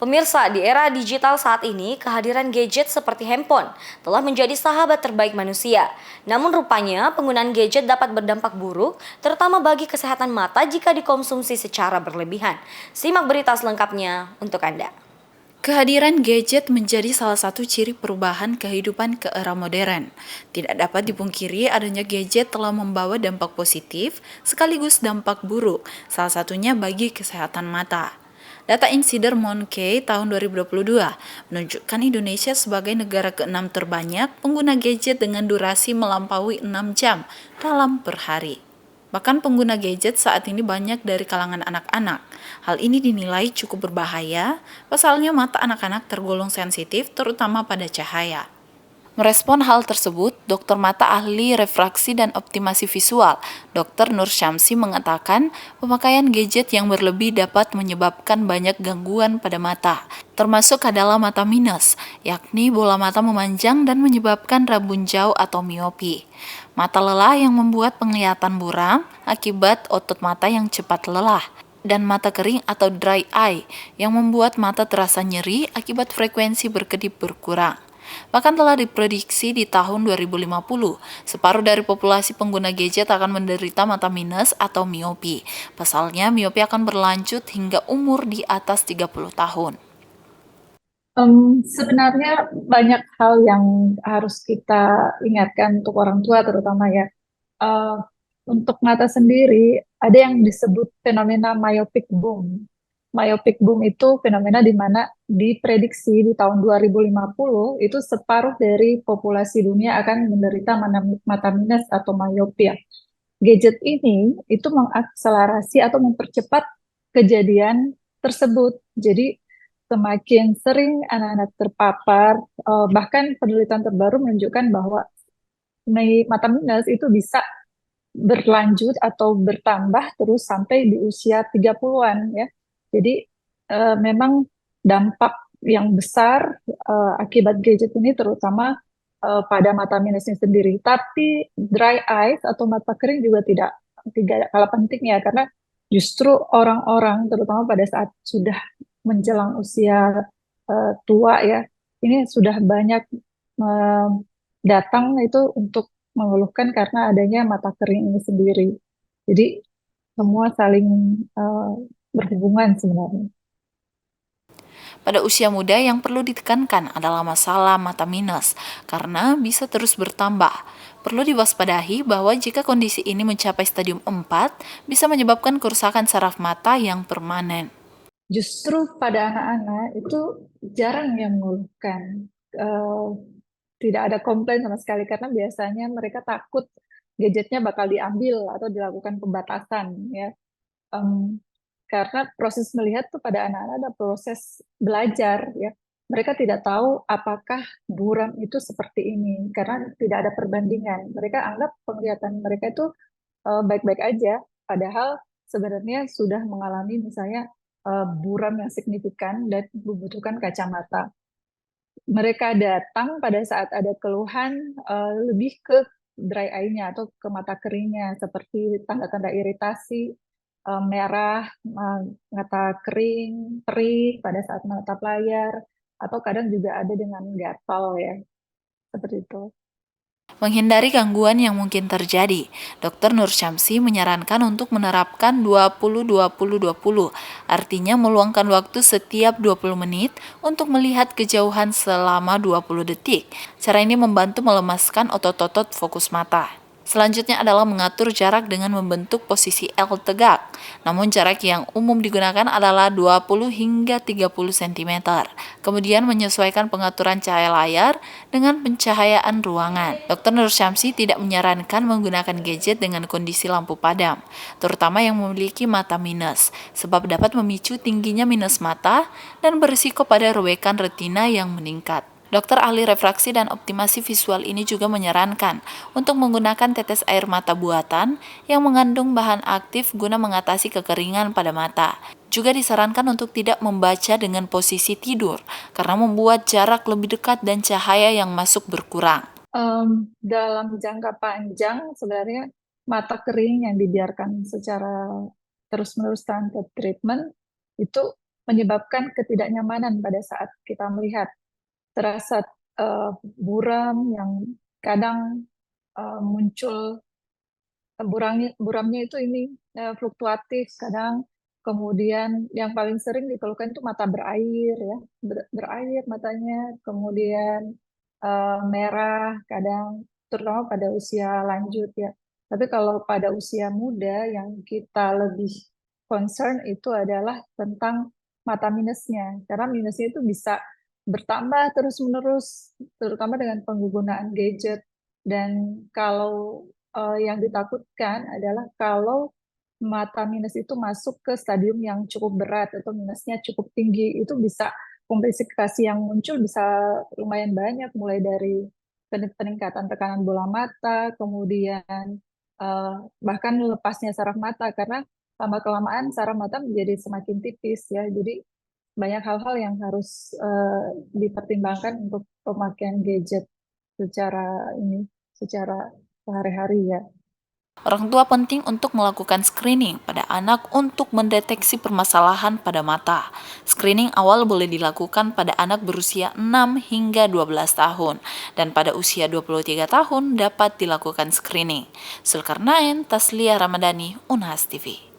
Pemirsa, di era digital saat ini, kehadiran gadget seperti handphone telah menjadi sahabat terbaik manusia. Namun rupanya, penggunaan gadget dapat berdampak buruk, terutama bagi kesehatan mata jika dikonsumsi secara berlebihan. Simak berita selengkapnya untuk Anda. Kehadiran gadget menjadi salah satu ciri perubahan kehidupan ke era modern. Tidak dapat dipungkiri adanya gadget telah membawa dampak positif sekaligus dampak buruk, salah satunya bagi kesehatan mata. Data Insider Monkey tahun 2022 menunjukkan Indonesia sebagai negara ke-6 terbanyak pengguna gadget dengan durasi melampaui 6 jam dalam per hari. Bahkan pengguna gadget saat ini banyak dari kalangan anak-anak. Hal ini dinilai cukup berbahaya, pasalnya mata anak-anak tergolong sensitif terutama pada cahaya. Merespon hal tersebut, dokter mata ahli refraksi dan optimasi visual, Dr. Nur Syamsi mengatakan pemakaian gadget yang berlebih dapat menyebabkan banyak gangguan pada mata, termasuk adalah mata minus, yakni bola mata memanjang dan menyebabkan rabun jauh atau miopi. Mata lelah yang membuat penglihatan buram akibat otot mata yang cepat lelah, dan mata kering atau dry eye yang membuat mata terasa nyeri akibat frekuensi berkedip berkurang. Bahkan telah diprediksi di tahun 2050, separuh dari populasi pengguna gadget akan menderita mata minus atau miopi. Pasalnya, miopi akan berlanjut hingga umur di atas 30 tahun. Sebenarnya banyak hal yang harus kita ingatkan untuk orang tua terutama ya. Eh, untuk mata sendiri ada yang disebut fenomena myopic boom. Myopic boom itu fenomena di mana diprediksi di tahun 2050 itu separuh dari populasi dunia akan menderita mata minus atau myopia. Gadget ini itu mengakselerasi atau mempercepat kejadian tersebut. Jadi semakin sering anak-anak terpapar, bahkan penelitian terbaru menunjukkan bahwa mata minus itu bisa berlanjut atau bertambah terus sampai di usia 30-an ya. Jadi memang dampak yang besar akibat gadget ini terutama pada mata minusnya sendiri. Tapi dry eyes atau mata kering juga tidak kalah penting ya karena justru orang-orang terutama pada saat sudah menjelang usia tua ya, ini sudah banyak eh, datang itu untuk mengeluhkan karena adanya mata kering ini sendiri. Jadi semua saling eh, berhubungan sebenarnya. Pada usia muda yang perlu ditekankan adalah masalah mata minus, karena bisa terus bertambah. Perlu diwaspadahi bahwa jika kondisi ini mencapai stadium 4, bisa menyebabkan kerusakan saraf mata yang permanen. Justru pada anak-anak itu jarang yang mengeluhkan. Eh, Tidak ada komplain sama sekali karena biasanya mereka takut gadgetnya bakal diambil atau dilakukan pembatasan ya. Em, karena proses melihat tuh pada anak-anak ada proses belajar ya. Mereka tidak tahu apakah buram itu seperti ini karena tidak ada perbandingan. Mereka anggap penglihatan mereka itu baik-baik aja, padahal sebenarnya sudah mengalami misalnya buram yang signifikan dan membutuhkan kacamata. Mereka datang pada saat ada keluhan lebih ke dry eye-nya atau ke mata keringnya seperti tanda-tanda iritasi, merah, mata kering, perih pada saat menatap layar, atau kadang juga ada dengan gatal ya, seperti itu. Menghindari gangguan yang mungkin terjadi, Dr. Nur Syamsi menyarankan untuk menerapkan 20-20-20, artinya meluangkan waktu setiap 20 menit untuk melihat kejauhan selama 20 detik. Cara ini membantu melemaskan otot-otot fokus mata. Selanjutnya adalah mengatur jarak dengan membentuk posisi L tegak. Namun jarak yang umum digunakan adalah 20 hingga 30 cm. Kemudian menyesuaikan pengaturan cahaya layar dengan pencahayaan ruangan. Dr. Nur Syamsi tidak menyarankan menggunakan gadget dengan kondisi lampu padam, terutama yang memiliki mata minus, sebab dapat memicu tingginya minus mata dan berisiko pada robekan retina yang meningkat. Dokter ahli refraksi dan optimasi visual ini juga menyarankan untuk menggunakan tetes air mata buatan yang mengandung bahan aktif guna mengatasi kekeringan pada mata. Juga disarankan untuk tidak membaca dengan posisi tidur karena membuat jarak lebih dekat dan cahaya yang masuk berkurang. Dalam jangka panjang sebenarnya mata kering yang dibiarkan secara terus-menerus tanpa treatment itu menyebabkan ketidaknyamanan pada saat kita melihat. Terasa buram yang kadang muncul, buramnya itu ini fluktuatif kadang, kemudian yang paling sering dikeluhkan itu mata berair ya, berair matanya, kemudian merah kadang, terutama pada usia lanjut ya. Tapi kalau pada usia muda yang kita lebih concern itu adalah tentang mata minusnya, karena minusnya itu bisa bertambah terus-menerus, terutama dengan penggunaan gadget. Dan kalau yang ditakutkan adalah kalau mata minus itu masuk ke stadium yang cukup berat atau minusnya cukup tinggi, itu bisa komplikasi yang muncul bisa lumayan banyak, mulai dari peningkatan tekanan bola mata, kemudian bahkan lepasnya saraf mata, karena lama-kelamaan saraf mata menjadi semakin tipis ya. Jadi banyak hal-hal yang harus dipertimbangkan untuk pemakaian gadget secara ini, secara sehari-hari ya. Orang tua penting untuk melakukan screening pada anak untuk mendeteksi permasalahan pada mata. Screening awal boleh dilakukan pada anak berusia 6 hingga 12 tahun dan pada usia 23 tahun dapat dilakukan screening. Zulkarnain Taslia Ramadhani, Unhas TV.